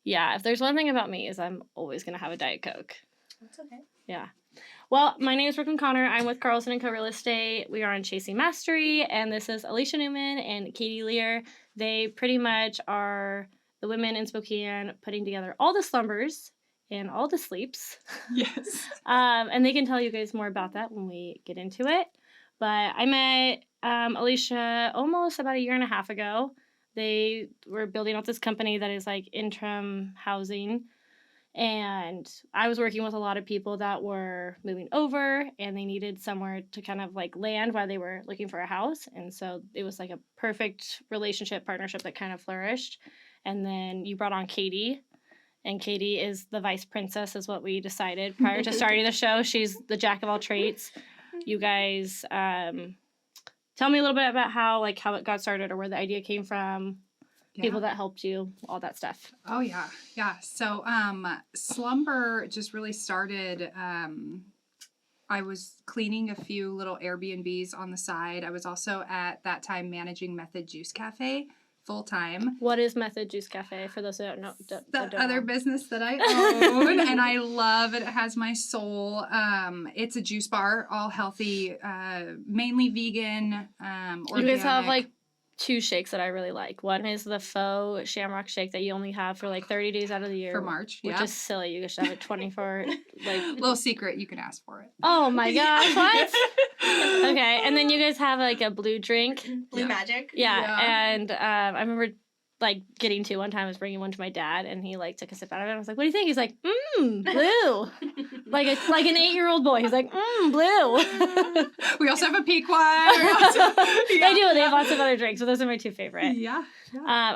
Yeah, if there's one thing about me is I'm always going to have a Diet Coke. That's okay. Yeah. Well, my name is Brooklyn Connor. I'm with Carlson Co. Real Estate. We are on Chasing Mastery, and this is Alicia Newman and Katie Lear. They pretty much are the women in Spokane putting together all the slumbers and all the sleeps. Yes. And they can tell you guys more about that when we get into it. But I met Alicia almost about a year and a half ago. They were building up this company that is like interim housing. And I was working with a lot of people that were moving over and they needed somewhere to kind of like land while they were looking for a house. And so it was like a perfect relationship, partnership that kind of flourished. And then you brought on Katie. And Katie is the vice princess, is what we decided prior to starting the show. She's the jack of all trades. You guys, tell me a little bit about how it got started or where the idea came from. People that helped you, all that stuff. Oh, yeah. Yeah. So, Slumber just really started, I was cleaning a few little Airbnbs on the side. I was also at that time managing Method Juice Cafe full time. What is Method Juice Cafe for those that don't other know? Business that I own and I love it. It has my soul. It's a juice bar, all healthy, mainly vegan, organic. You guys have like two shakes that I really like. One is the faux shamrock shake that you only have for like 30 days out of the year. For March, which is silly. You should have it 24. Little secret, you can ask for it. Oh my gosh, what? Okay, and then you guys have like a blue drink. Blue Magic. Yeah. And I remember like getting two one time. I was bringing one to my dad, and he like took a sip out of it. I was like, "What do you think?" He's like, blue." like an 8-year-old boy. He's like, blue. We also have a pink one. They do. They have lots of other drinks, so those are my two favorite. Yeah.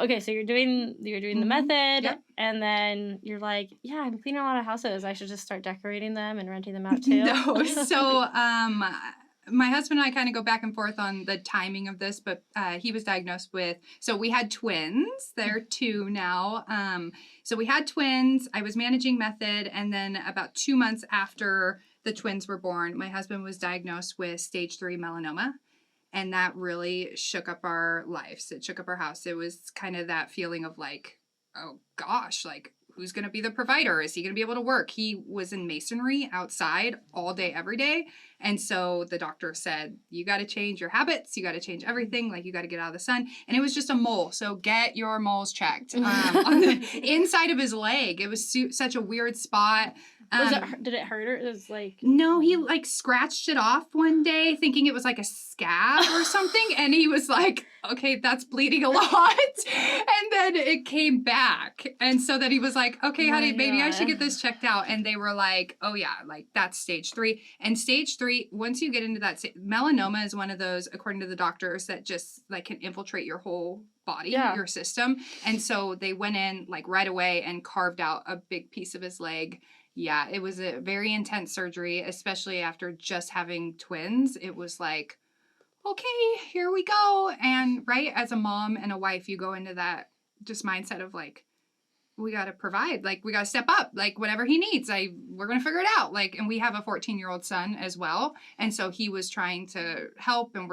Okay, so you're doing the method, and then you're like, yeah, I'm cleaning a lot of houses. I should just start decorating them and renting them out too. No. So, my husband and I kind of go back and forth on the timing of this, but he was diagnosed with, so we had twins. They're 2 now. So we had twins. I was managing Method, and then about 2 months after the twins were born, my husband was diagnosed with stage 3 melanoma. And that really shook up our lives. It shook up our house. It was kind of that feeling of like, oh gosh, like who's going to be the provider? Is he going to be able to work? He was in masonry outside all day, every day. And so the doctor said, you got to change your habits. You got to change everything. Like you got to get out of the sun. And it was just a mole. So get your moles checked on the inside of his leg. It was such a weird spot. Did it hurt, or it was like... No, he like scratched it off one day thinking it was like a scab or something. And he was like, okay, that's bleeding a lot. And then it came back. And so then he was like, okay, honey, maybe I should get this checked out. And they were like, oh yeah, like that's stage 3. And stage 3, once you get into that, melanoma is one of those, according to the doctors, that just like can infiltrate your whole body, your system. And so they went in like right away and carved out a big piece of his leg. Yeah, it was a very intense surgery, especially after just having twins. It was like, okay, here we go. And right, as a mom and a wife, you go into that just mindset of like, we got to provide, like we got to step up, like whatever he needs, we're going to figure it out. Like, and we have a 14-year-old son as well. And so he was trying to help, and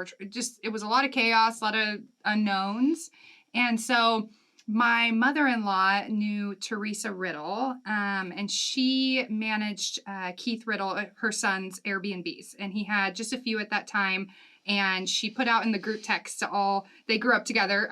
it was a lot of chaos, a lot of unknowns. And so my mother-in-law knew Teresa Riddle, and she managed Keith Riddle, her son's Airbnbs, and he had just a few at that time. And she put out in the group text to all, they grew up together,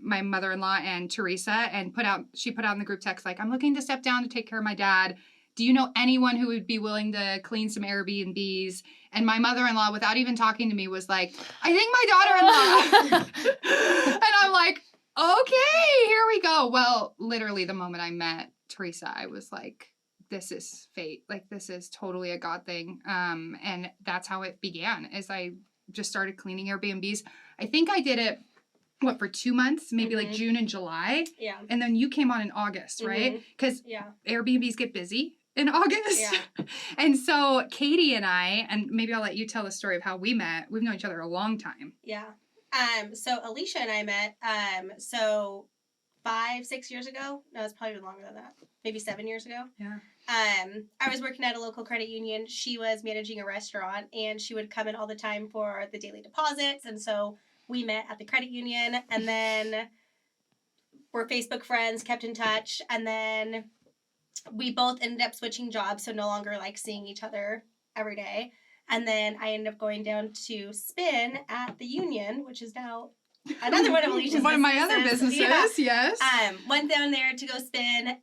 my mother-in-law and Teresa, and she put out in the group text, like, I'm looking to step down to take care of my dad. Do you know anyone who would be willing to clean some Airbnbs? And my mother-in-law, without even talking to me, was like, I think my daughter-in-law. And I'm like, okay, here we go. Well, literally the moment I met Teresa, I was like, this is fate. Like, this is totally a God thing. And that's how it began, as I just started cleaning Airbnbs. I think I did it, for 2 months, maybe like June and July. Yeah. And then you came on in August, right? Because Airbnbs get busy in August. Yeah. And so Katie and I, and maybe I'll let you tell the story of how we met. We've known each other a long time. Yeah. So Alicia and I met, 5-6 years ago. No, it's probably longer than that. Maybe 7 years ago. Yeah. I was working at a local credit union. She was managing a restaurant, and she would come in all the time for the daily deposits. And so we met at the credit union, and then were Facebook friends, kept in touch, and then we both ended up switching jobs, so no longer like seeing each other every day. And then I ended up going down to spin at the Union, which is now another one of Alicia's one of my other businesses, yes. Went down there to go spin.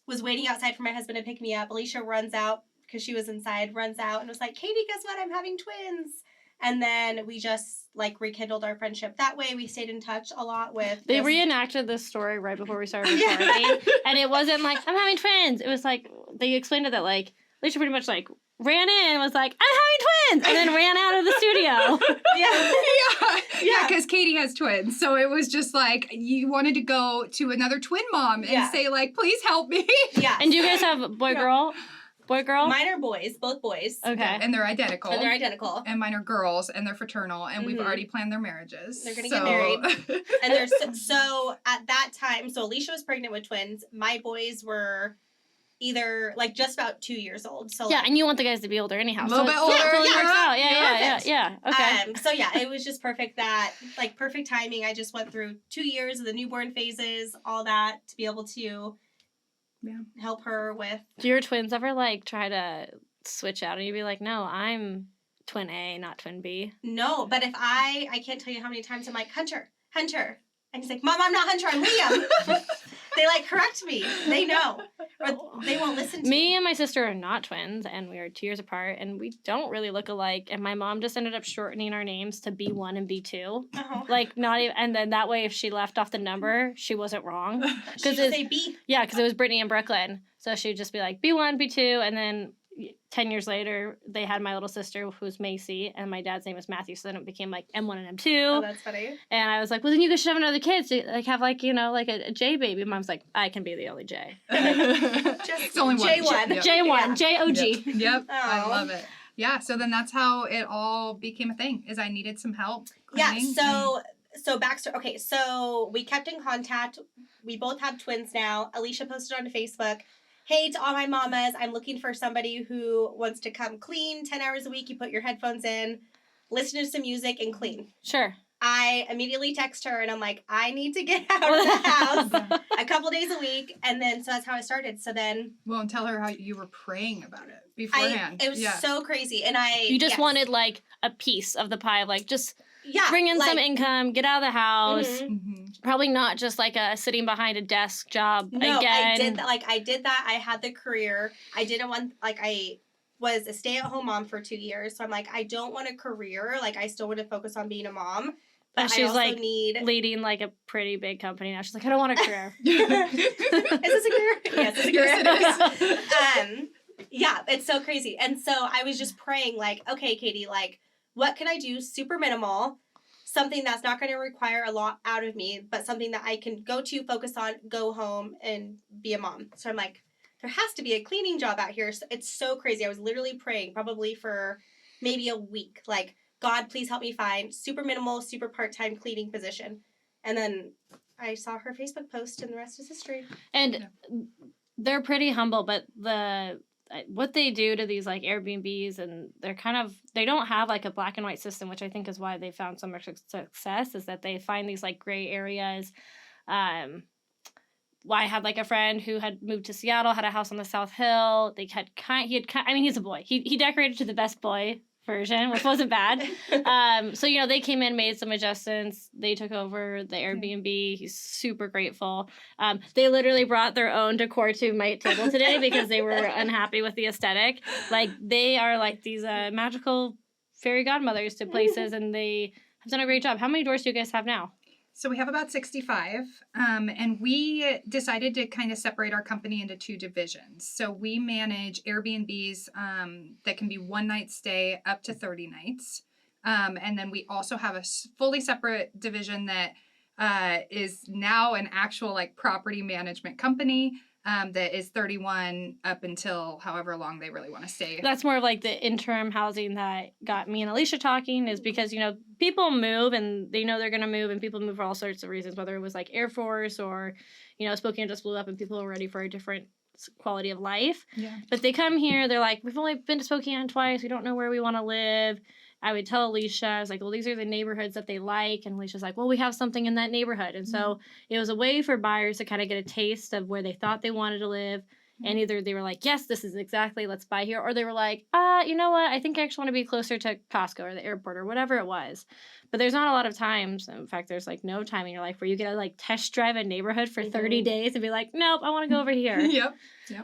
Was waiting outside for my husband to pick me up. Alicia runs out because she was inside, runs out and was like, Katie, guess what? I'm having twins. And then we just like rekindled our friendship that way. We stayed in touch a lot with. They reenacted this story right before we started recording. And it wasn't like, I'm having twins. It was like, they explained it that like, Alicia pretty much like ran in and was like, I'm having twins, and then ran out of the studio. Yeah, because Katie has twins. So it was just like, you wanted to go to another twin mom and say like, please help me. Yeah. And do you guys have boy, girl? Boy, girl? Mine are boys, both boys. Okay. And they're identical. And mine are girls, and they're fraternal, and we've already planned their marriages. They're going to get married. And they're so at that time, so Alicia was pregnant with twins. My boys were either like just about 2 years old. So yeah, and you want the guys to be older anyhow. A little bit older. Yeah. Okay. So yeah, it was just perfect that like perfect timing. I just went through 2 years of the newborn phases, all that to be able to help her with. Do your twins ever like try to switch out and you'd be like, no, I'm twin A, not twin B? No, but if I can't tell you how many times I'm like, Hunter. And he's like, Mom, I'm not Hunter, I'm Liam. They like correct me. They know. Or they won't listen to me. Me and my sister are not twins, and we are 2 years apart, and we don't really look alike. And my mom just ended up shortening our names to B1 and B2. Like, not even, and then that way, if she left off the number, she wasn't wrong. She would say B. Yeah, because it was Brittany and Brooklyn. So she'd just be like, B1, B2, and then 10 years later, they had my little sister, who's Macy, and my dad's name was Matthew, so then it became, like, M1 and M2. Oh, that's funny. And I was like, well, then you guys should have another kid, so, like, have, like, you know, like, a J baby. Mom's like, I can be the only J. It's only one. J1. J1, J-O-G. Yep, I love it. Yeah, so then that's how it all became a thing, is I needed some help cleaning. Yeah, so backstory. Okay, so we kept in contact. We both have twins now. Alicia posted on Facebook, hey, to all my mamas, I'm looking for somebody who wants to come clean 10 hours a week. You put your headphones in, listen to some music, and clean. Sure. I immediately text her, and I'm like, I need to get out of the house a couple days a week. And then, so that's how I started. So then... Well, and tell her how you were praying about it beforehand. It was so crazy. And You just wanted, like, a piece of the pie of, like, just... bring in like, some income, get out of the house. Mm-hmm. Probably not just like a sitting behind a desk job no, again. I did that. I had the career. I was a stay-at-home mom for 2 years. So I'm like, I don't want a career. Like, I still want to focus on being a mom. But she's like leading like a pretty big company now. She's like, I don't want a career. Is this a career? Yes, it's a career. Yes, it is. Yeah, it's so crazy. And so I was just praying like, okay, Katie, like, what can I do super minimal, something that's not going to require a lot out of me, but something that I can go to, focus on, go home, and be a mom. So I'm like, there has to be a cleaning job out here. So it's so crazy. I was literally praying probably for maybe a week. Like, God, please help me find super minimal, super part-time cleaning position. And then I saw her Facebook post, and the rest is history. And they're pretty humble, but what they do to these like Airbnbs, and they don't have like a black and white system, which I think is why they found so much success, is that they find these like gray areas. I had like a friend who had moved to Seattle, had a house on the South Hill. He's a boy. He decorated to the best boy version, which wasn't bad. So, they came in, made some adjustments. They took over the Airbnb. He's super grateful. They literally brought their own decor to my table today because they were unhappy with the aesthetic. Like, they are like these magical fairy godmothers to places, and they have done a great job. How many doors do you guys have now? So we have about 65, and we decided to kind of separate our company into two divisions. So we manage Airbnbs that can be one night stay up to 30 nights. And then we also have a fully separate division that is now an actual like property management company that is 31 up until however long they really want to stay. That's more of like the interim housing that got me and Alicia talking, is because, people move and they know they're going to move, and people move for all sorts of reasons, whether it was like Air Force or, Spokane just blew up and people are ready for a different quality of life. Yeah. But they come here, they're like, we've only been to Spokane twice. We don't know where we want to live. I would tell Alicia, I was like, well, these are the neighborhoods that they like. And Alicia's like, well, we have something in that neighborhood. And so it was a way for buyers to kind of get a taste of where they thought they wanted to live. And either they were like, yes, this is exactly, let's buy here. Or they were like, you know what? I think I actually want to be closer to Costco or the airport or whatever it was. But there's not a lot of times. In fact, there's like no time in your life where you get to like test drive a neighborhood for 30 days and be like, nope, I want to go over here. Yep.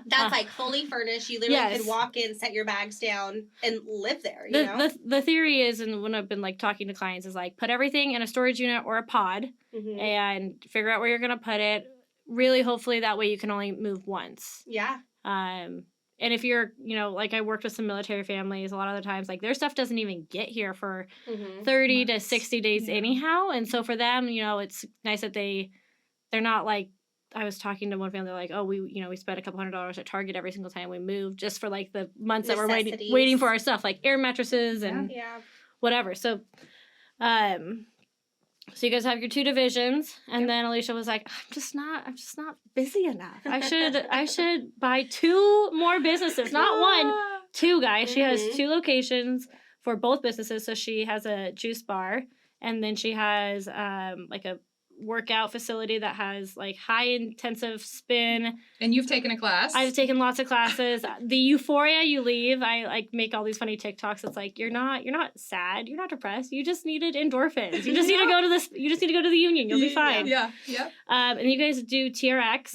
That's like fully furnished. You literally could walk in, set your bags down, and live there. You know? The theory is, and when I've been like talking to clients, is like put everything in a storage unit or a pod and figure out where you're gonna put it. Really, hopefully that way you can only move once. Yeah. And if you're, you know, like I worked with some military families, a lot of the times, like their stuff doesn't even get here for 30 to 60 days anyhow. And so for them, you know, it's nice that they're not like, I was talking to one family, they're like, oh, we spent a couple $100s at Target every single time we moved just for like the months that we're waiting for our stuff, like air mattresses and whatever. So, so you guys have your 2 divisions, and then Alicia was like, I'm just not busy enough. I should buy 2 more businesses, not 1, 2 guys. She has 2 locations for both businesses. So she has a juice bar, and then she has like a workout facility that has like high intensive spin. And you've taken a class. I've taken lots of classes. The euphoria you leave, I like make all these funny TikToks. It's like you're not sad, you're not depressed. You just needed endorphins. You just need to go to this. You just need to go to the Union. You'll be fine. Yeah. Yep. And you guys do TRX.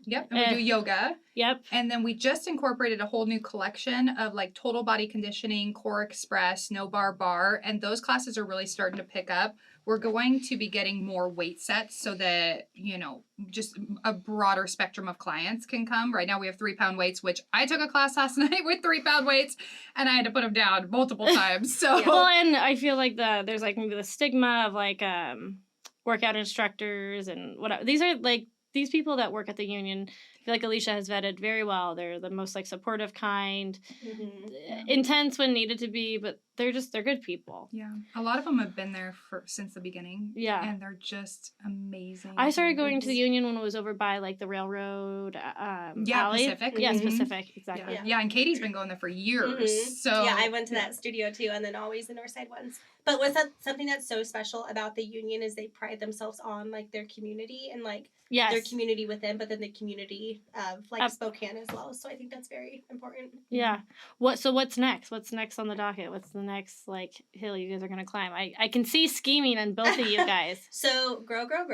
Yep. And we do yoga. Yep. And then we just incorporated a whole new collection of like total body conditioning, Core Express, No Bar, and those classes are really starting to pick up. We're going to be getting more weight sets so that, you know, just a broader spectrum of clients can come. Right now we have 3-pound weights, which I took a class last night with 3-pound weights and I had to put them down multiple times. So Well, and I feel like there's like maybe the stigma of like workout instructors and whatever. These are like these people that work at the Union. I feel like Alicia has vetted very well. They're the most like supportive kind, intense when needed to be, but they're good people. Yeah. A lot of them have been there since the beginning. Yeah. And they're just amazing. I started going to the Union when it was over by like the railroad alley. Pacific. Yeah, Pacific, exactly. Yeah, and Katie's been going there for years. So yeah, I went to that studio too, and then always the Northside ones. But something that's so special about the Union is they pride themselves on like their community and like their community within, but then the community of like Spokane as well. So I think that's very important. Yeah. So what's next? What's next on the docket? What's the next like hill you guys are gonna climb? I can see scheming in both of you guys. So grow. grow.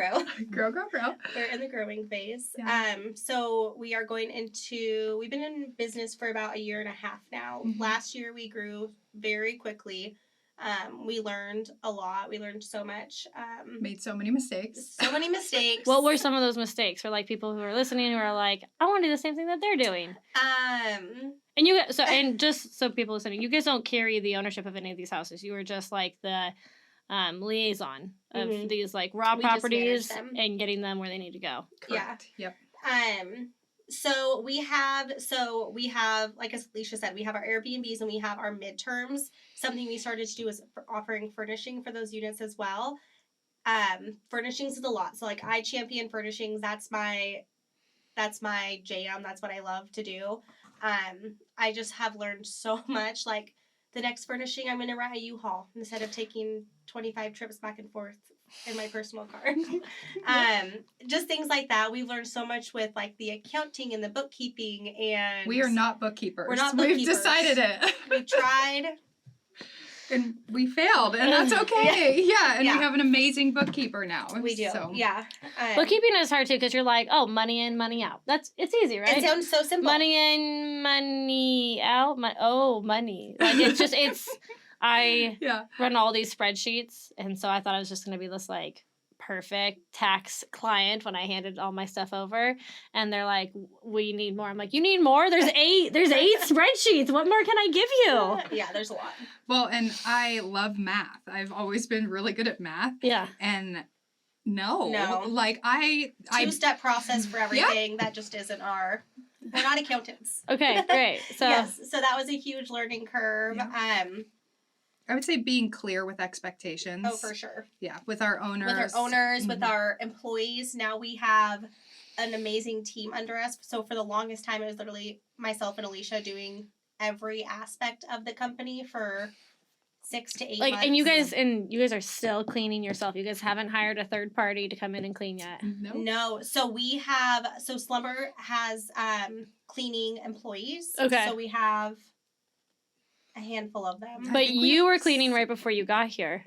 We're in the growing phase. Yeah. So we are going into. We've been in business for about 1.5 years now. Last year we grew very quickly. We learned a lot. We learned so much. Made so many mistakes. What were some of those mistakes for like people who are listening who are like, I want to do the same thing that they're doing? And just so people listening, you guys don't carry the ownership of any of these houses. You are just like the liaison of these like raw properties and getting them where they need to go. Correct. Yeah. Yep. So we have, like as Alicia said, we have our Airbnbs and we have our midterms. Something we started to do is offering furnishing for those units as well. Furnishings is a lot. So like I champion furnishings. That's my jam. That's what I love to do. I just have learned so much. Like the next furnishing, I'm going to rent a U-Haul instead of taking 25 trips back and forth in my personal car. Just things like that. We've learned so much with like the accounting and the bookkeeping, and we are not bookkeepers. We're not bookkeepers. We've decided it. We've tried. And we failed, and that's okay. Yeah, and we have an amazing bookkeeper now. We do. So. Yeah. Bookkeeping is hard too because you're like, oh, money in, money out. It's easy, right? It sounds so simple. Money in, money out. Money. Like I run all these spreadsheets, and so I thought I was just gonna be this like perfect tax client when I handed all my stuff over, and they're like, we need more. I'm like, you need more? There's 8 spreadsheets. What more can I give you? Yeah, there's a lot. Well, and I love math. I've always been really good at math. Yeah. And no. Like I 2-step process for everything. That just isn't we're not accountants. Okay, great. So yes, so that was a huge learning curve. Yeah. I would say being clear with expectations. Oh, for sure. Yeah, with our owners. With our employees. Now we have an amazing team under us. So for the longest time, it was literally myself and Alicia doing every aspect of the company for 6 to 8 Like, months. and you guys are still cleaning yourself. You guys haven't hired a third party to come in and clean yet. No. So Slumber has cleaning employees. Okay. So we have a handful of them. But you were cleaning right before you got here.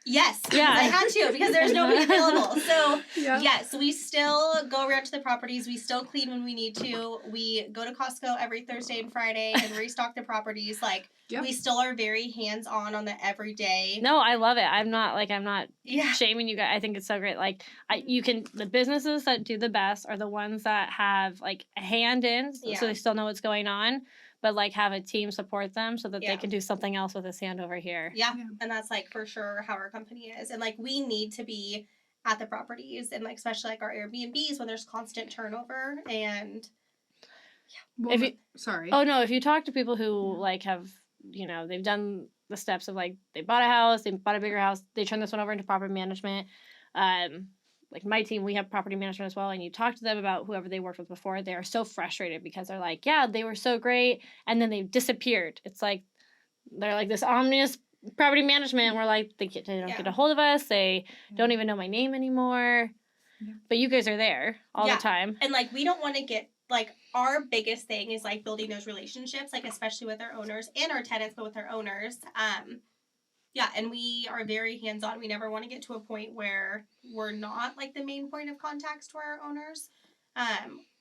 Yes. Yeah. I had to because there's nobody available. So Yeah. yes, we still go around to the properties. We still clean when we need to. We go to Costco every Thursday and Friday and restock the properties. Like we still are very hands-on on the everyday. No, I love it. I'm not Yeah. shaming you guys. I think it's so great. Like the businesses that do the best are the ones that have like a hand in, so they still know what's going on, but like have a team support them so that they can do something else with this hand over here. Yeah. And that's like for sure how our company is. And like we need to be at the properties and like especially like our Airbnbs when there's constant turnover and Well, sorry. Oh no, if you talk to people who like have, you know, they've done the steps of like they bought a house, they bought a bigger house, they turned this one over into property management. Like my team, we have property management as well, and you talk to them about whoever they worked with before, they are so frustrated because they're like, yeah, they were so great, and then they disappeared. It's like they're like this ominous property management. We're like they don't get a hold of us. They don't even know my name anymore. Yeah. But you guys are there all the time, and like we don't want to get like our biggest thing is like building those relationships, like especially with our owners and our tenants, but with our owners. Yeah, and we are very hands-on. We never want to get to a point where we're not, like, the main point of contact to our owners,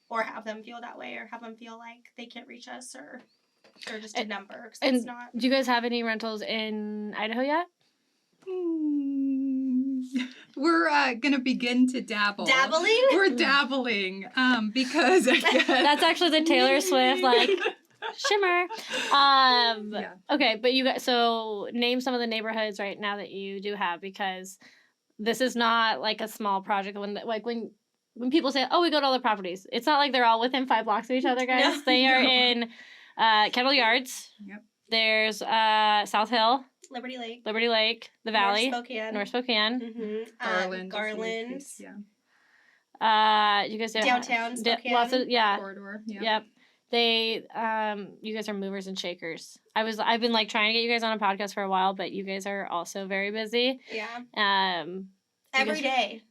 or have them feel that way, or have them feel like they can't reach us, or they're just a number. And it's not. Do you guys have any rentals in Idaho yet? We're going to begin to dabble. Dabbling? We're dabbling, because That's actually the Taylor Swift, like... Shimmer. Okay, but you guys, so name some of the neighborhoods right now that you do have, because this is not like a small project. When people say, oh, we go to all the properties, it's not like they're all within 5 blocks of each other, guys. No. They are in Kettle Yards. Yep. There's South Hill. Liberty Lake, the Valley. North Spokane. Mm-hmm. Garland. Yeah. You guys have downtown Spokane. Lots of Corridor. Yeah. Yep. They, you guys are movers and shakers. I've been like trying to get you guys on a podcast for a while, but you guys are also very busy. Yeah. Every day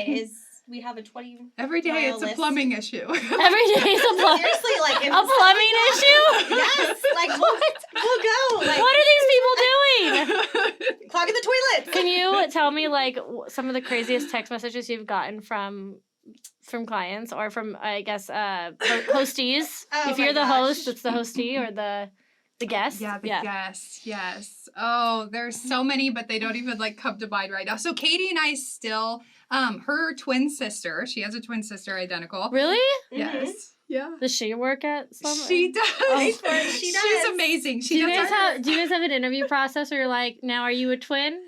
is we have a 20. Every day it's a plumbing issue. Every day is a plumbing. Seriously, like a plumbing issue. Yes, like we'll go. Like, what are these people doing? Clogging the toilets. Can you tell me like some of the craziest text messages you've gotten from clients or from, I guess, hosties? If you're the host, it's the hostee or the guest. Yeah, the guest. Yes. Oh, there's so many, but they don't even like come to mind right now. So Katie and I still, her twin sister. She has a twin sister, identical. Really? Yes. Mm-hmm. Yeah. Does she work at Slumber? She does. She does. She's amazing. Do you guys have an interview process where you're like, now are you a twin?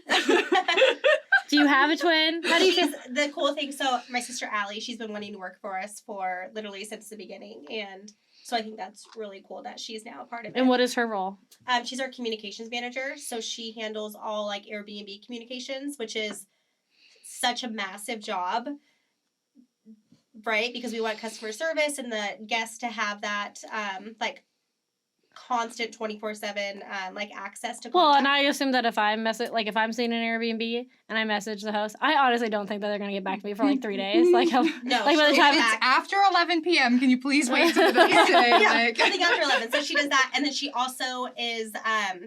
Do you have a twin? How do you feel? The cool thing, so my sister Allie, she's been wanting to work for us for literally since the beginning, and so I think that's really cool that she's now a part of it. And what is her role? She's our communications manager, so she handles all like Airbnb communications, which is such a massive job, right? Because we want customer service and the guests to have that like constant 24/7 like access to contact. Well, and I assume that if I'm seeing an Airbnb and I message the host, I honestly don't think that they're gonna get back to me for like 3 days. Like, no, like by the time it's after 11 p.m. Can you please wait till the next day? Something after 11. So she does that, and then she also is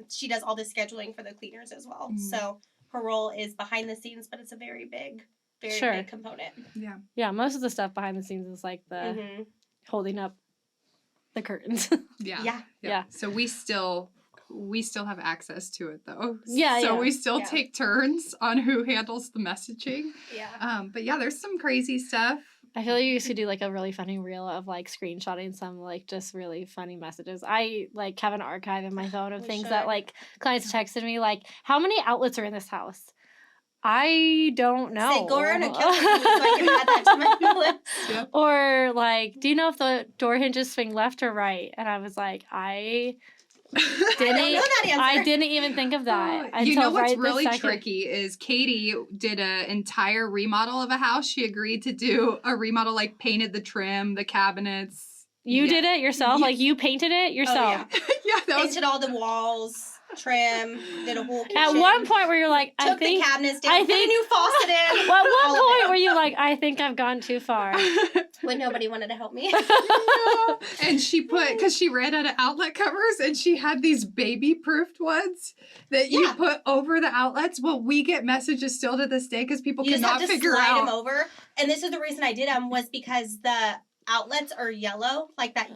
she does all the scheduling for the cleaners as well. Mm-hmm. So her role is behind the scenes, but it's a very big, big component. Yeah. Yeah, most of the stuff behind the scenes is like the holding up the curtains. Yeah. So we still have access to it though. So we still take turns on who handles the messaging. Yeah. But yeah, there's some crazy stuff. I feel like you could do like a really funny reel of like screenshotting some like just really funny messages. I like have an archive in my phone of things that like clients texted me like, how many outlets are in this house? I don't know. Say, go around and kill me so I can add that to my list. Yep. Or like, do you know if the door hinges swing left or right? And I was like, I don't know that answer. I didn't even think of that. You know what's really tricky is Katie did an entire remodel of a house. She agreed to do a remodel, like painted the trim, the cabinets. You did it yourself? Yeah. Like you painted it yourself? Oh, yeah. That painted all the walls. trim, did a whole kitchen. At one point where you're like, took the cabinets down, put a new faucet in. Well, at all one of point it. where you're like, I think I've gone too far. When nobody wanted to help me. No. And she because she ran out of outlet covers and she had these baby-proofed ones that you put over the outlets. Well, we get messages still to this day because people You just cannot have to figure slide out. them over. And this is the reason I did them was because the outlets are yellow, like that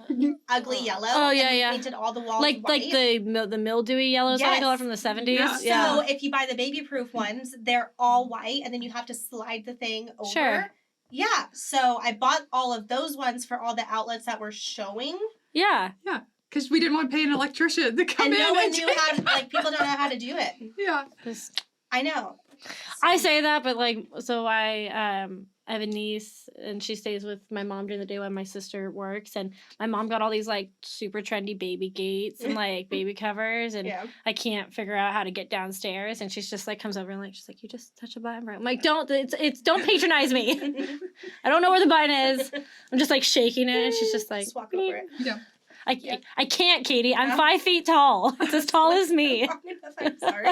ugly yellow. Oh, yeah, and we yeah. painted all the walls Like white. the mildewy yellows that I got Yes. from the 70s. Yeah. Yeah. So if you buy the baby-proof ones, they're all white, and then you have to slide the thing over. Sure. Yeah. So I bought all of those ones for all the outlets that were showing, Yeah. Because we didn't want to pay an electrician to come and in. no one and knew how to. Like people don't know how to do it. Yeah. I know. I say that, but like, so I have a niece and she stays with my mom during the day when my sister works, and my mom got all these like super trendy baby gates and like baby covers, and Yeah. I can't figure out how to get downstairs, and she's just like comes over and like she's like, you just touch a button, right? I'm like, don't don't patronize me. I don't know where the button is. I'm just like shaking it, and she's just like, Just walk over it. Yeah. I can't, Katie. I'm 5 feet tall. It's as tall as me. I'm sorry.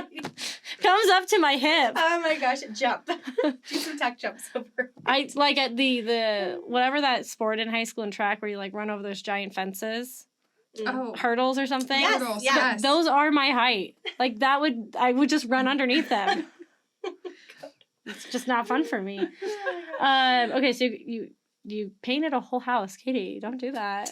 Comes up to my hip. Oh my gosh, jump. Do some tuck jumps over. I like at the whatever that sport in high school and track where you like run over those giant fences, Oh. hurdles or something. Yes, Hurdles, yeah. yes. Those are my height. Like I would just run underneath them. It's just not fun for me. Okay, so you painted a whole house, Katie. Don't do that.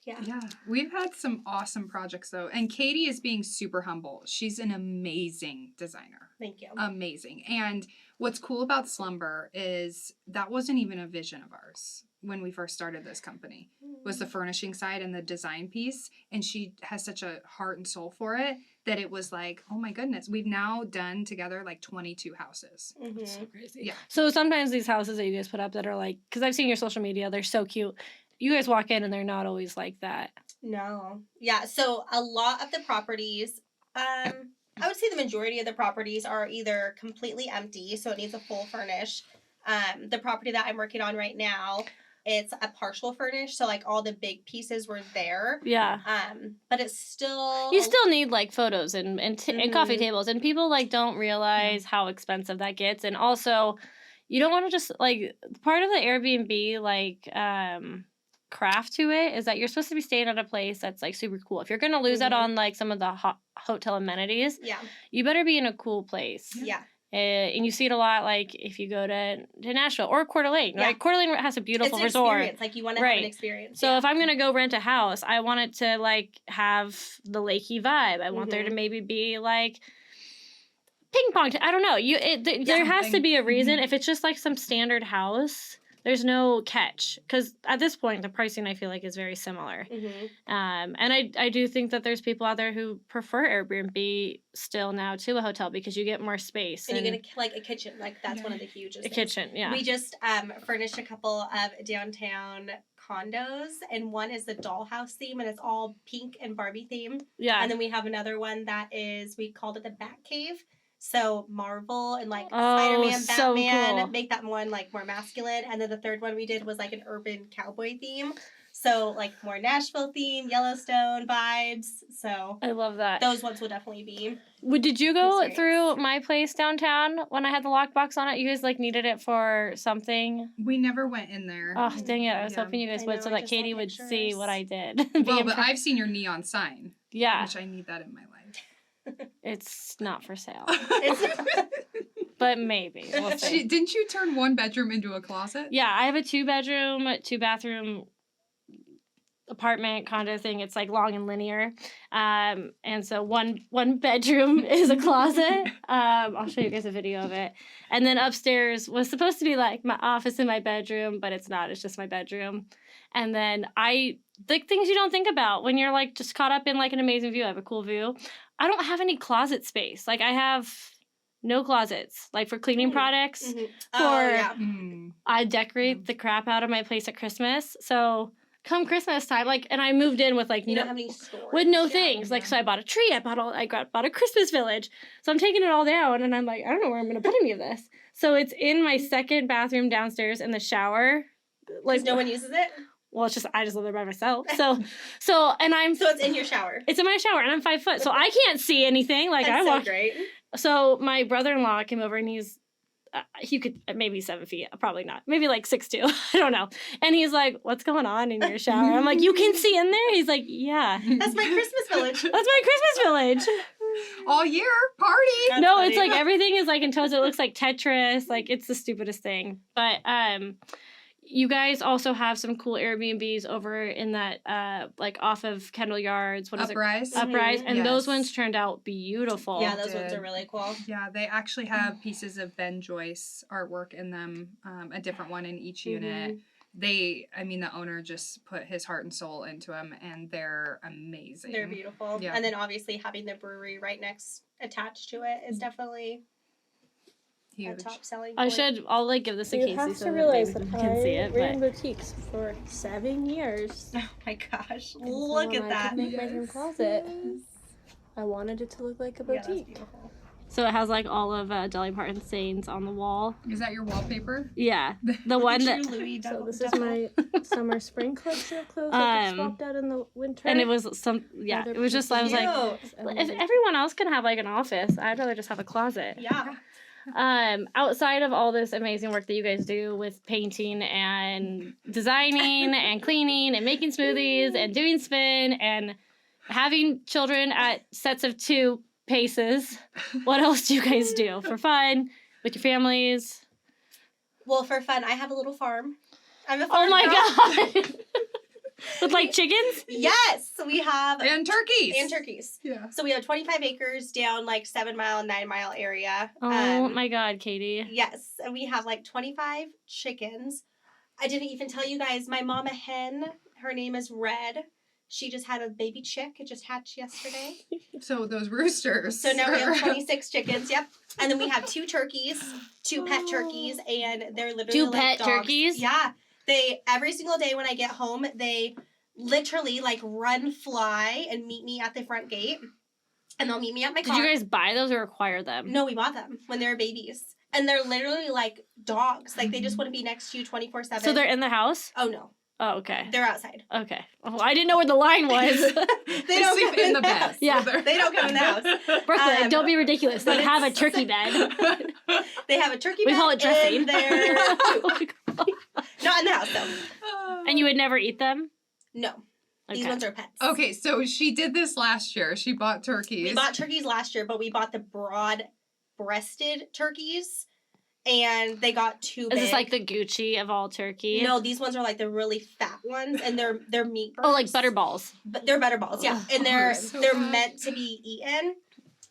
Yeah, we've had some awesome projects though. And Katie is being super humble. She's an amazing designer. Thank you. Amazing. And what's cool about Slumber is that wasn't even a vision of ours when we first started this company. Was the furnishing side and the design piece. And she has such a heart and soul for it that it was like, oh my goodness, we've now done together like 22 houses. Mhm. Crazy. Yeah. So sometimes these houses that you guys put up that are like, because I've seen your social media, they're so cute. You guys walk in and they're not always like that. No. Yeah, so a lot of the properties, I would say the majority of the properties are either completely empty, so it needs a full furnish. The property that I'm working on right now, it's a partial furnish, so like all the big pieces were there. Yeah. But it's still You still need like photos and coffee Mhm. tables, and people like don't realize how expensive that gets. And also, you don't want to just like part of the Airbnb like craft to it is that you're supposed to be staying at a place that's like super cool. If you're gonna lose out Mhm. on like some of the hotel amenities, Yeah. you better be in a cool place. Yeah. And you see it a lot, like if you go to Nashville or Coeur d'Alene, Yeah. right? Coeur d'Alene has a beautiful It's an resort. experience. Like you want to have Right. an experience. So yeah. if I'm gonna go rent a house, I want it to like have the lakey vibe. I want there to Mhm. maybe be like ping pong. I don't know. There has to something. be a reason. Mhm. If it's just like some standard house, there's no catch because at this point the pricing I feel like is very similar. Mhm. And I do think that there's people out there who prefer Airbnb still now to a hotel because you get more space And you get like a kitchen. Like that's one of the hugest a things. kitchen. Yeah. We just furnished a couple of downtown condos, and one is the dollhouse theme, and it's all pink and Barbie theme. Yeah. And then we have another one that is, we called it the Bat Cave. So Marvel and like Oh, Spider-Man, so Batman, cool. make that one like more masculine. And then the third one we did was like an urban cowboy theme. So like more Nashville theme, Yellowstone vibes. So I love that. those ones will definitely be. Did you go Experience. through my place downtown when I had the lockbox on it? You guys like needed it for something. We never went in there. Oh dang it! I was Yeah. hoping you guys I would know, so I that just saw Katie would see pictures. what I did. Well, but I've seen your neon sign, yeah, which I need that in my life. it's not for sale, It's but maybe we'll see. Didn't you turn one bedroom into a closet? Yeah, I have a 2-bedroom, 2-bathroom apartment condo thing. It's like long and linear, and so one bedroom is a closet. I'll show you guys a video of it. And then upstairs was supposed to be like my office and my bedroom, but it's not. It's just my bedroom. And then like things you don't think about when you're like just caught up in like an amazing view. I have a cool view. I don't have any closet space. Like I have no closets. Like for cleaning products. Mhm. For- yeah. Mm. I decorate the crap out of my place at Christmas. So come Christmas time, like, and I moved in with like You don't have any storage. with no yeah. things. Like, so I bought a tree. I bought a Christmas village. So I'm taking it all down, and I'm like, I don't know where I'm gonna put any of this. So it's in my second bathroom downstairs in the shower. Like, Because no one uses it. Well, I just live there by myself. So and So it's in your shower. it's in my shower, and I'm 5 foot, so I can't see anything. Like That's I so walk. great. So my brother-in-law came over, and he could maybe 7 feet, probably not, maybe like 6'2", I don't know. And he's like, "What's going on in your shower?" I'm like, "You can see in there." He's like, "Yeah, That's my Christmas village. that's my Christmas village." All year, party. That's No, funny. it's like everything is like in toes. It looks like Tetris. Like it's the stupidest thing. But you guys also have some cool Airbnbs over in that like off of Kendall Yards. What is Uprise. it? Uprise. And those Yes. ones turned out beautiful. Yeah, those ones did. are really cool. Yeah, they actually have pieces of Ben Joyce artwork in them, a different one in each unit. The owner just put his heart and soul into them, and they're amazing. They're beautiful. Yeah. And then obviously having the brewery right attached to it is definitely a Huge. top selling point. I'll like give this to You Casey have so to that realize maybe that you can see I it. ran But boutiques for 7 years. Oh my gosh. And so Look when at I that. could make my dream closet. I wanted it to look like a Yeah, that's boutique. beautiful. so it has like all of Dolly Parton's stains on the wall. Is that your wallpaper? Yeah, the one that. True Louis So this is duffel. my summer spring collection of clothes that gets swapped out in the winter. And it was it was just I was like, Cute. if everyone else can have like an office, I'd rather just have a closet. Yeah. Outside of all this amazing work that you guys do with painting and designing and cleaning and making smoothies and doing spin and having children at sets of 2 paces, what else do you guys do for fun with your families? Well, for fun, I have a little farm. I'm a Oh farm my girl. god! With like chickens? Yes, we have And turkeys. and turkeys. Yeah. So we have 25 acres down like 7 mile and 9 mile area. Oh my god, Katie. Yes, and we have like 25 chickens. I didn't even tell you guys, my mama hen, her name is Red. She just had a baby chick. It just hatched yesterday. So those roosters. So now we have 26 chickens. Yep. And then we have 2 turkeys, 2 pet turkeys, and they're literally 2 like pet dogs. turkeys? Yeah. They every single day when I get home, they literally like run fly and meet me at the front gate. And they'll meet me at my Did car. you guys buy those or acquire them? No, we bought them when they were babies. And they're literally like dogs. Like they just want to be next to you 24/7. So they're in the house? Oh no. Oh, okay. They're outside. Okay. Oh, I didn't know where the line was. They don't sleep come in the bed. house. Yeah. They don't come in the house. Brooklyn, don't be ridiculous. They but have a it's- turkey bed. They have a turkey We bed call it dressing. in their Oh coop. my God. Not in the house though. And you would never eat them? No. These Okay. ones are pets. Okay, so she did this last year. She bought turkeys. We bought turkeys last year, but we bought the broad-breasted turkeys, and they got too big. Is this like the Gucci of all turkey? No, these ones are like the really fat ones, and they're meat birds. Oh, like butterballs. But they're butterballs, yeah, Ugh. and Oh, they're so they're bad. meant to be eaten.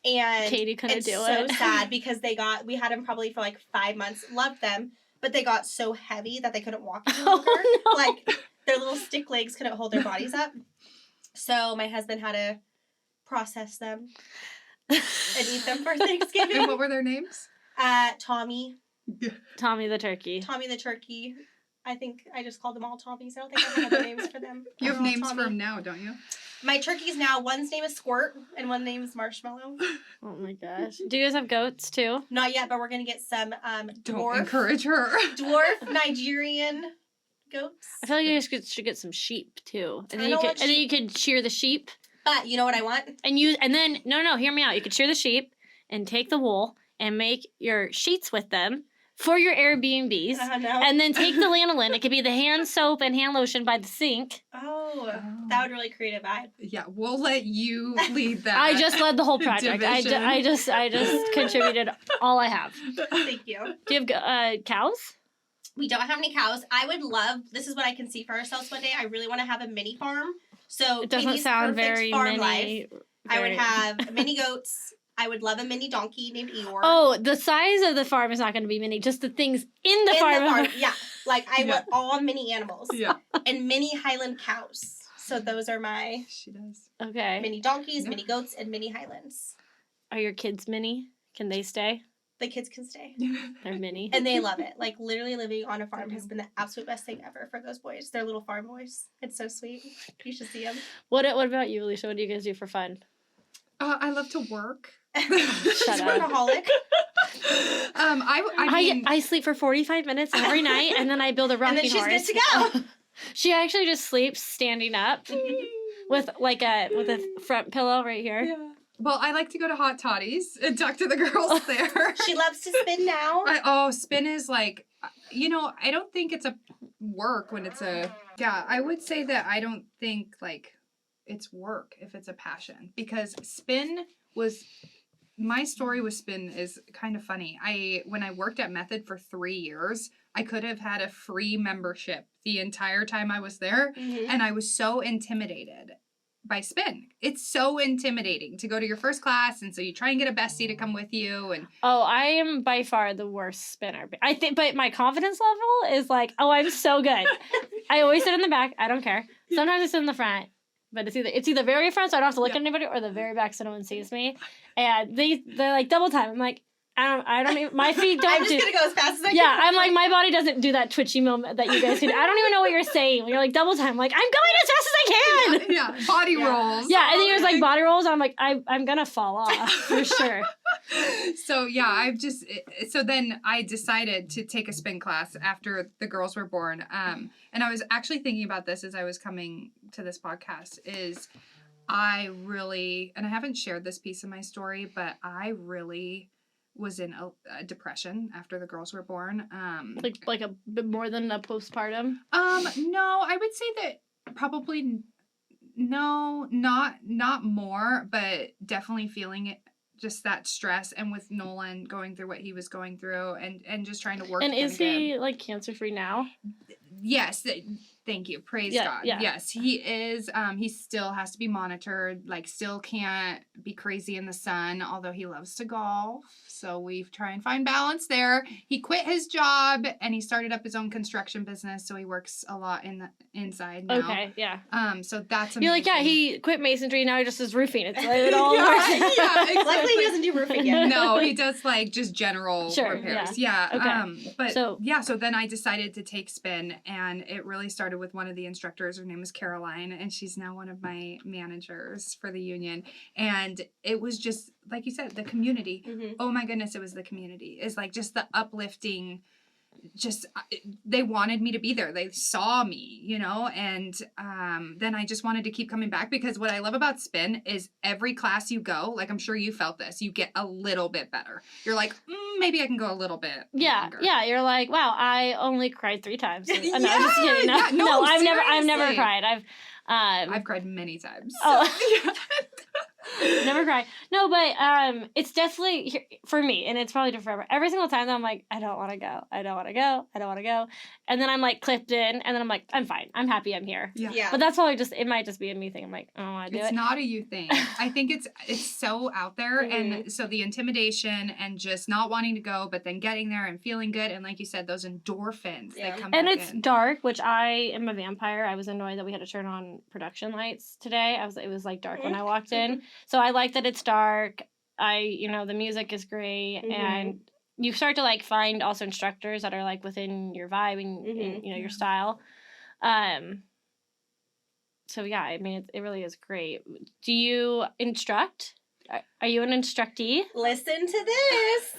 And Katie couldn't it's do so it. sad because we had them probably for like 5 months, loved them, but they got so heavy that they couldn't walk any Oh, longer. no. Like their little stick legs couldn't hold their bodies up. So my husband had to process them and eat them for And Thanksgiving. what were their names? Tommy Tommy the turkey. the turkey. I think I just called them all Tommies. I don't think I have other names for them. You have They're all names for Tommy. them now, don't you? My turkeys now, one's name is Squirt and one's name is Marshmallow. Oh my gosh. Do you guys have goats too? Not yet, but we're gonna get some Don't dwarf encourage her. Nigerian goats. I feel like you guys should get some sheep too. And I then you don't could want and then you could shear the sheep. But you know what I want? And then no, hear me out. You could shear the sheep and take the wool and make your sheets with them for your Airbnbs. No. And then take the lanolin. It could be the hand soap and hand lotion by the sink. Oh, that would really create a vibe. Yeah, we'll let you lead that. I just led the whole project. division. I just contributed all I have. Thank you. Do you have cows? We don't have any cows. I would love. This is what I can see for ourselves one day. I really want to have a mini farm. So It doesn't Katie's sound perfect very farm mini. life. I would very- have mini goats. I would love a mini donkey named Eeyore. Oh, the size of the farm is not going to be mini. Just the things in the farm. Yeah. Like I Yeah. want all mini animals Yeah, and mini Highland cows. So those are my she does. Okay. mini donkeys, Yeah. mini goats, and mini Highlands. Are your kids mini? Can they stay? The kids can stay. They're mini. And they love it. Like literally living on a farm has been the absolute best thing ever for those boys. They're little farm boys. It's so sweet. You should see them. What about you, Alicia? What do you guys do for fun? I love to work. She's up. workaholic. I mean, I sleep for 45 minutes every night, and then I build a And rocking then she's horse. good to go. She actually just sleeps standing up with a front pillow right here. Yeah. Well, I like to go to Hot Toddies and talk to the girls there. She loves to spin now. Spin is like, I don't think it's a work when it's I would say that I don't think like it's work if it's a passion, because my story with spin is kind of funny. When I worked at Method for 3 years, I could have had a free membership the entire time I was there. Mm-hmm. And I was so intimidated by spin. It's so intimidating to go to your first class, and so you try and get a bestie to come with you. And I am by far the worst spinner. I think, but my confidence level is like, I'm so good. I always sit in the back. I don't care. Sometimes I sit in the front, but it's either very front, so I don't have to look at anybody, or the very back, so no one sees me. And they're like double time. I'm like, I don't even, my feet don't I'm just gonna go as fast as I can. Yeah, I'm like, my body doesn't do that twitchy moment that you guys do. I don't even know what you're saying. When you're like double time, I'm like, I'm going as fast as I can. Yeah, body rolls. Yeah, and then you're like body rolls, and I'm like, I'm gonna fall off for sure. So so then I decided to take a spin class after the girls were born. And I was actually thinking about this as I was coming to this podcast, is I really, and I haven't shared this piece of my story, but I really was in a depression after the girls were born. Like a bit more than a postpartum. No, I would say that probably no, not more, but definitely feeling it, just that stress, and with Nolan going through what he was going through, and just trying to work. And is he like cancer free now? Yes. Thank you. Praise God. Yeah. Yes, he is. He still has to be monitored, like still can't be crazy in the sun, although he loves to golf. So we try and find balance there. He quit his job and he started up his own construction business. So he works a lot inside now. Okay, yeah. So that's amazing. You're like, yeah, he quit masonry, now he just does roofing. It's like, it all works. Yeah, exactly. Luckily, he doesn't do roofing yet. No, he does like just general repairs. Yeah. Okay. So then I decided to take spin, and it really started with one of the instructors. Her name is Caroline, and she's now one of my managers for the union. And it was just, like you said, the community. Mm-hmm. Oh my goodness, it was the community. It's like just the uplifting, just they wanted me to be there. They saw me, and then I just wanted to keep coming back, because what I love about spin is every class you go, like I'm sure you felt this, you get a little bit better. You're like, maybe I can go a little bit longer. Yeah, you're like, wow, I only cried 3 times. No, Yeah, I'm just kidding. No, I've never cried. I've cried many times. Oh. Never cry. No, but it's definitely for me, and it's probably different forever. Every single time that I'm like, I don't want to go. And then I'm like clipped in, and then I'm like, I'm fine. I'm happy I'm here. Yeah. But that's probably it might just be a me thing. I'm like, I don't want to do it. It's not a you thing. I think it's so out there. Mm-hmm. And so the intimidation and just not wanting to go, but then getting there and feeling good. And like you said, those endorphins that come and back it's in. dark, which I am a vampire. I was annoyed that we had to turn on production lights today. It was like dark when I walked in. So I like that it's dark. The music is great. Mm-hmm. And you start to like find also instructors that are like within your vibe and your style. So yeah, I mean, it really is great. Do you instruct? Are you an instructee? Listen to this.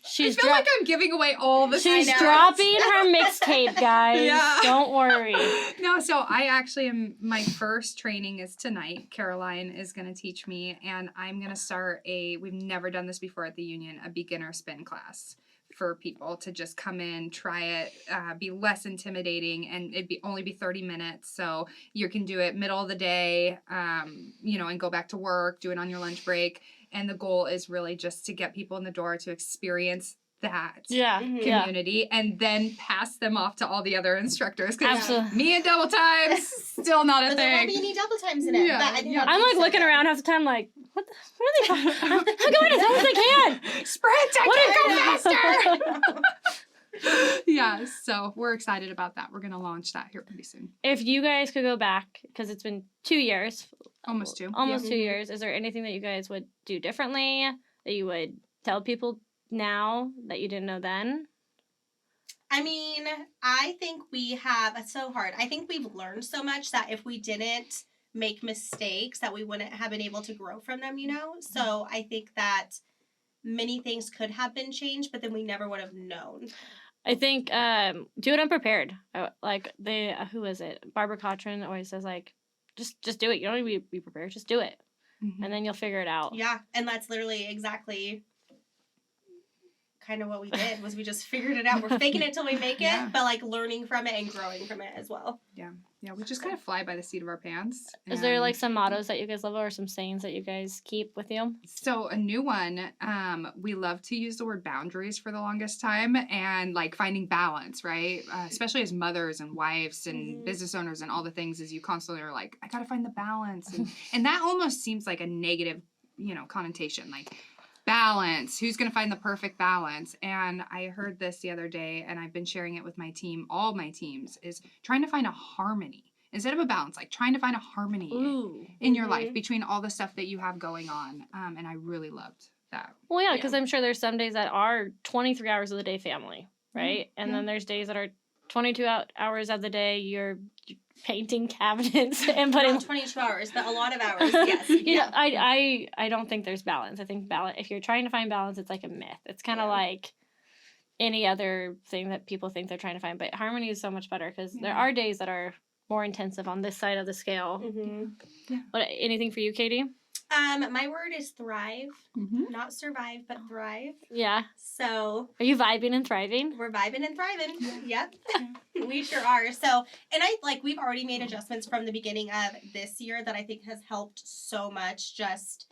I feel like I'm giving away all the She's dropping her mixtape, guys. Yeah. Don't worry. No, so I actually my first training is tonight. Caroline is going to teach me, and I'm going to start we've never done this before at the union, a beginner spin class for people to just come in, try it, be less intimidating, and only be 30 minutes. So you can do it middle of the day, and go back to work, do it on your lunch break. And the goal is really just to get people in the door to experience that community and then pass them off to all the other instructors. Absolutely. Me and double times, still not a But thing. there won't be any double times in it. Yeah, But I think I'm like looking around half the time like, what are they talking? I'm going as fast as I can. Sprint! I What can't go faster! Yeah, so we're excited about that. We're going to launch that here pretty soon. If you guys could go back, because it's been 2 years. Almost 2. Almost 2 years. Is there anything that you guys would do differently, that you would tell people now that you didn't know then? I mean, I think it's so hard. I think we've learned so much that if we didn't make mistakes, that we wouldn't have been able to grow from them, So I think that many things could have been changed, but then we never would have known. I think do it unprepared. Like who is it? Barbara Cochran always says like, just do it. You don't need to be prepared. Just do it, and then you'll figure it out. Yeah, and that's literally exactly kind of what we did. Was we just figured it out. We're faking it till we make it, but like learning from it and growing from it as well. Yeah, we just kind of fly by the seat of our pants. Is there like some mottos that you guys love or some sayings that you guys keep with you? So a new one, we love to use the word boundaries for the longest time and like finding balance, right? Especially as mothers and wives and business owners and all the things, as you constantly are like, I gotta find the balance, and that almost seems like a negative, connotation, like balance. Who's gonna find the perfect balance? And I heard this the other day, and I've been sharing it with my team. All my teams is trying to find a harmony. Instead of a balance, like trying to find a harmony in your life between all the stuff that you have going on. And I really loved that. Well, yeah, because I'm sure there's some days that are 23 hours of the day family, right? And then there's days that are 22 hours of the day you're painting cabinets and putting... Not 22 hours, but a lot of hours, yes. I don't think there's balance. I think balance, if you're trying to find balance, it's like a myth. It's kind of like any other thing that people think they're trying to find. But harmony is so much better because there are days that are more intensive on this side of the scale. But anything for you, Katie? My word is thrive, not survive, but thrive. Yeah. So are you vibing and thriving? We're vibing and thriving. Yep. We sure are. So, and we've already made adjustments from the beginning of this year that I think has helped so much just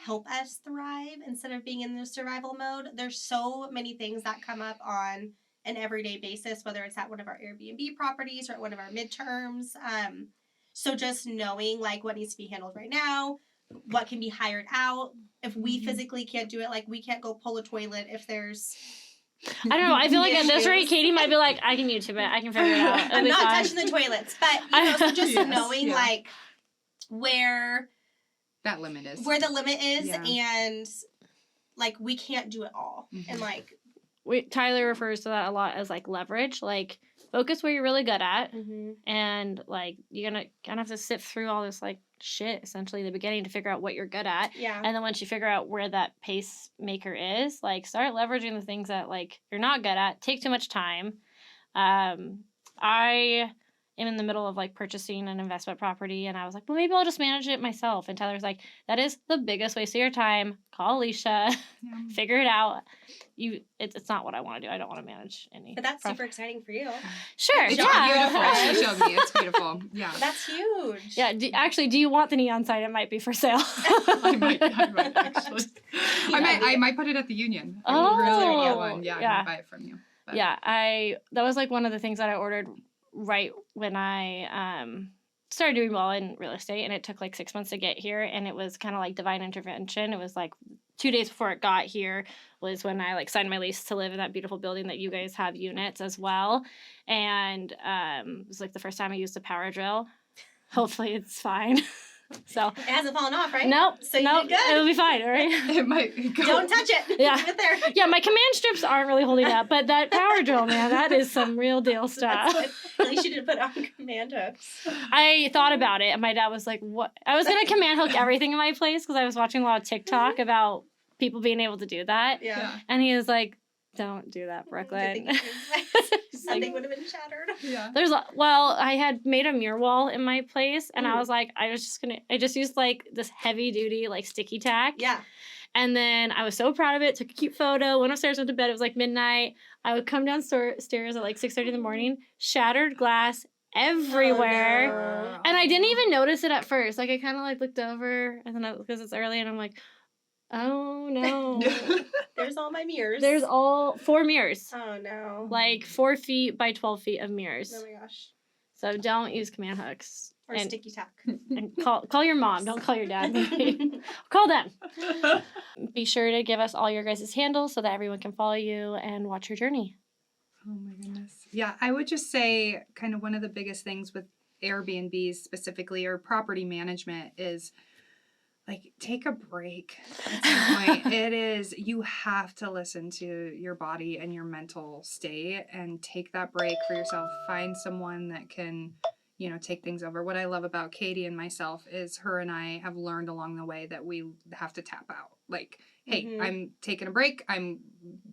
help us thrive instead of being in the survival mode. There's so many things that come up on an everyday basis, whether it's at one of our Airbnb properties or at one of our midterms. So just knowing like what needs to be handled right now, what can be hired out. If we physically can't do it, like we can't go pull a toilet if there's... I don't know. I feel like at this rate, Katie might be like, I can YouTube it. I can figure it out. I'm not touching the toilets, but so just knowing like where that limit is, where the limit is, and like we can't do it all, and like Tyler refers to that a lot as like leverage, like focus where you're really good at, and like you're gonna kind of have to sift through all this like shit essentially in the beginning to figure out what you're good at. Yeah. And then once you figure out where that pacemaker is, like start leveraging the things that like you're not good at, take too much time. I am in the middle of like purchasing an investment property and I was like, well, maybe I'll just manage it myself. And Tyler's like, that is the biggest waste of your time. Call Alicia, figure it out. It's not what I want to do. I don't want to manage any. But that's super exciting for you. Sure. It's beautiful. She showed me. It's beautiful. Yeah. That's huge. Yeah. Do you want the neon sign? It might be for sale. I might actually. I might put it at the Union. Oh, really one. Yeah, I might buy it from you. But. Yeah, that was like one of the things that I ordered right when I started doing well in real estate, and it took like 6 months to get here, and it was kind of like divine intervention. It was like 2 days before it got here was when I like signed my lease to live in that beautiful building that you guys have units as well, and it was like the first time I used a power drill. Hopefully it's fine. So it hasn't fallen off, right? Nope. So you did good. It'll be fine, all right? It might go. Don't touch it. Yeah. Leave it there. Yeah, my command strips aren't really holding up, but that power drill, man, that is some real deal stuff. At least you didn't put on command hooks. I thought about it, and my dad was like, what? I was going to command hook everything in my place because I was watching a lot of TikTok about people being able to do that. Yeah. And he was like, don't do that, Brooklyn. Something would have been shattered. Yeah. I had made a mirror wall in my place, and I was like, I just used like this heavy duty like sticky tack. Yeah. And then I was so proud of it, took a cute photo, went upstairs, went to bed. It was like midnight. I would come downstairs at like 6:30 in the morning, shattered glass everywhere. Oh, no. And I didn't even notice it at first. Like I kind of like looked over, and then because it's early, and I'm like, oh no. There's all my mirrors. There's all 4 mirrors. Oh no. Like 4 feet by 12 feet of mirrors. Oh my gosh. So don't use command hooks. Or sticky tack. And call your mom. Don't call your dad. Call them. Be sure to give us all your guys' handles so that everyone can follow you and watch your journey. Oh my goodness. Yeah, I would just say kind of one of the biggest things with Airbnbs specifically or property management is like take a break at some point. It is, you have to listen to your body and your mental state and take that break for yourself. Find someone that can, take things over. What I love about Katie and myself is her and I have learned along the way that we have to tap out. like, hey, Mhm. I'm taking a break. I'm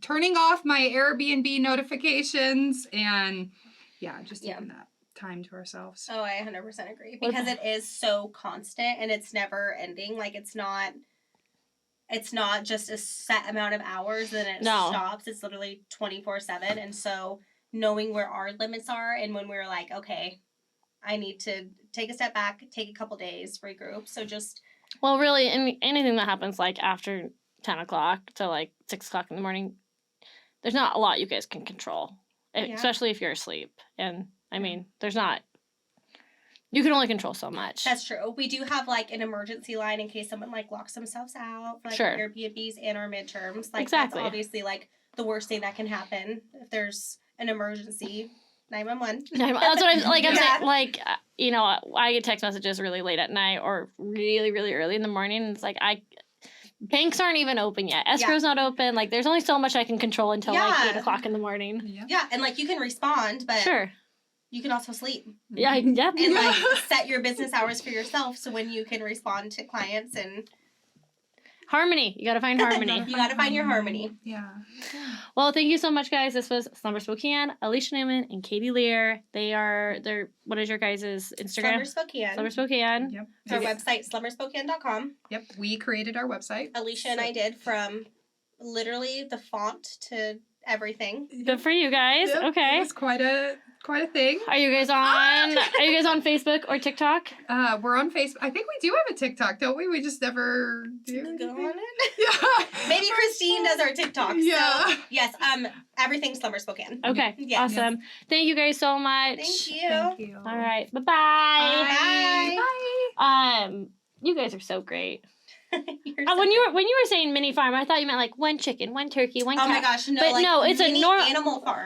turning off my Airbnb notifications and just taking that time to ourselves. Oh, I 100% agree. What Because it is so constant and it's never ending. Like, it's not just a set amount of hours, then it No. stops. It's literally 24/7. And so knowing where our limits are and when we're like, okay, I need to take a step back, take a couple days, regroup. So just Well, really, anything that happens like after 10 o'clock to like 6 o'clock in the morning, there's not a lot you guys can control, Yeah. especially if you're asleep. And I mean, you can only control so much. that's true. We do have like an emergency line in case someone like locks themselves out, like Sure. Airbnbs and our midterms. Like Exactly. that's obviously like the worst thing that can happen if there's an emergency. 911. That's what I'm like. I'm Yeah. saying, like, I get text messages really late at night or really, really early in the morning. And it's like banks aren't even open yet. Escrow's not open. Like, there's only so much I can control until like 8 o'clock in the morning. Yeah. Yeah, and like you can respond, but Sure. you can also sleep Yeah. Yep. and like set your business hours for yourself so when you can respond to clients and Harmony. You got to find harmony. you got to find your harmony. Yeah. Well, thank you so much, guys. This was Slumber Spokane, Alicia Newman, and Katie Lear. They're what is your guys' Instagram? Slumber Spokane. Slumber Spokane. Yep. Our website, slumberspokane.com. Yep. We created our website. Alicia and I did from literally the font to everything. Good for you guys. Yep. Okay. It was quite a thing. Are you guys on Facebook or TikTok? We're on Facebook. I think we do have a TikTok, don't we? We just never do. Go anything. on it. Yeah. Maybe Christine does our TikTok. Yeah. So, yes, everything's Slumber Spokane. Okay. Yes. Awesome. Thank you guys so much. Thank you. Thank you. All right. Bye-bye. Bye. You guys are so great. You're so When good. you were saying mini farm, I thought you meant like one chicken, one turkey, one Oh cat. my gosh, no. But like, no, it's a mini nor- animal farm.